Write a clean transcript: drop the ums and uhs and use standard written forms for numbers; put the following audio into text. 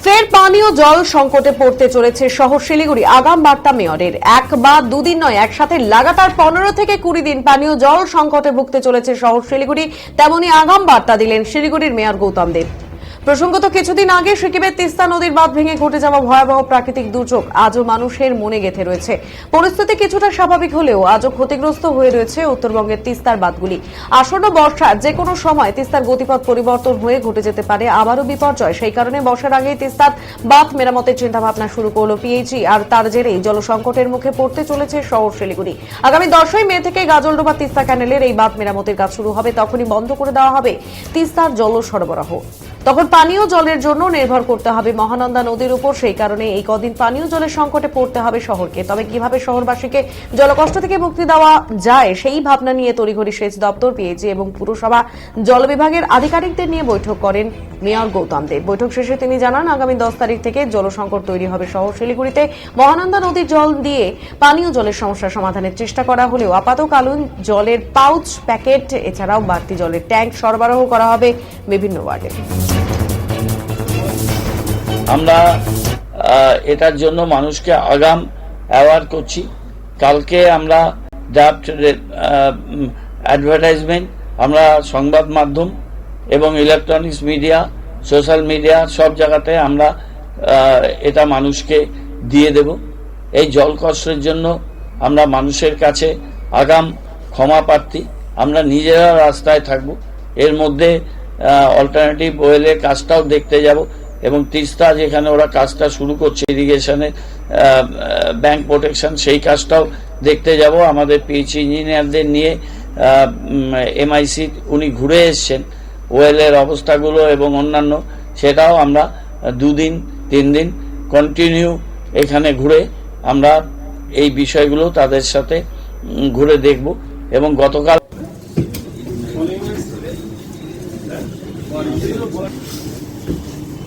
ফের পানীয় জল সংকটে পড়তে চলেছে শহর শিলিগুড়ি। আগাম বার্তা মেয়রের, এক বা দুদিন নয়, একসাথে লাগাতার 15 থেকে 20 দিন পানীয় জল সংকটে ভুগতে চলেছে শহর শিলিগুড়ি। তেমনই আগাম বার্তা দিলেন শিলিগুড়ির মেয়র গৌতম দেব। প্রসঙ্গত, কিছুদিন আগে সিকিমের তিস্তা নদীর বাঁধ ভেঙে ঘটে যাওয়া ভয়াবহ প্রাকৃতিক দুর্যোগ আজও মানুষের মনে গেঁথে রয়েছে। পরিস্থিতি কিছুটা স্বাভাবিক হলেও আজও ক্ষতিগ্রস্ত হয়ে রয়েছে উত্তরবঙ্গের তিস্তার বাঁধগুলি। আসন্ন বর্ষা যে কোনো সময় তিস্তার গতিপথ পরিবর্তন হয়ে ঘটে যেতে পারে আবারও বিপর্যয়। সেই কারণে বর্ষার আগেই তিস্তার বাঁধ মেরামতের চিন্তাভাবনা শুরু করল পিএইচই। আর তার জেরেই জলসংকটের মুখে পড়তে চলেছে শহর শিলিগুড়ি। আগামী 10ই মে থেকে গাজলডোবা তিস্তা ক্যানেলের এই বাঁধ মেরামতের কাজ শুরু হবে। তখনই বন্ধ করে দেওয়া হবে তিস্তার জল সরবরাহ। তখন পানীয় জলের জন্য নির্ভর করতে হবে মহানন্দা নদীর উপর। সেই কারণে এই কদিন পানীয় জলের সংকটে পড়তে হবে শহরকে। তবে কিভাবে শহরবাসীকে জলকষ্ট থেকে মুক্তি দেওয়া যায় সেই ভাবনা নিয়ে তড়িঘড়ি সেচ দপ্তর, পিএইচই এবং পুরসভা জল বিভাগের আধিকারিকদের নিয়ে বৈঠক করেন মেয়র গৌতম দেব। বৈঠক শেষে তিনি জানান, আগামী 10 তারিখ থেকে জলসংকট তৈরি হবে শহর শিলিগুড়িতে। মহানন্দা নদীর জল দিয়ে পানীয় জলের সমস্যা সমাধানের চেষ্টা করা হলেও আপাতকালীন জলের পাউচ, প্যাকেট এছাড়াও বাড়তি জলের ট্যাঙ্ক সরবরাহ করা হবে বিভিন্ন ওয়ার্ডে। আমরা এটার জন্য মানুষকে আগাম অ্যাওয়ার করছি। কালকে আমরা ড্রাফট অ্যাডভার্টাইজমেন্ট আমরা সংবাদ মাধ্যম এবং ইলেকট্রনিক্স মিডিয়া, সোশ্যাল মিডিয়া সব জায়গাতে আমরা এটা মানুষকে দিয়ে দেব। এই জল কষ্টের জন্য আমরা মানুষের কাছে আগাম ক্ষমা প্রার্থী। আমরা নিজেরা রাস্তায় থাকব। এর মধ্যে অল্টারনেটিভ ওয়েলের কাজটাও দেখতে যাব এবং তিস্তা যেখানে ওরা কাজটা শুরু করছে ইরিগেশনের ব্যাংক প্রোটেকশন, সেই কাজটাও দেখতে যাব। আমাদের পিএইচই ইঞ্জিনিয়ারদের নিয়ে এমআইসি উনি ঘুরে এসছেন ওয়েলের অবস্থাগুলো এবং অন্যান্য, সেটাও আমরা 2 দিন 3 দিন কন্টিনিউ এখানে ঘুরে আমরা এই বিষয়গুলো তাদের সাথে ঘুরে দেখব। এবং গতকাল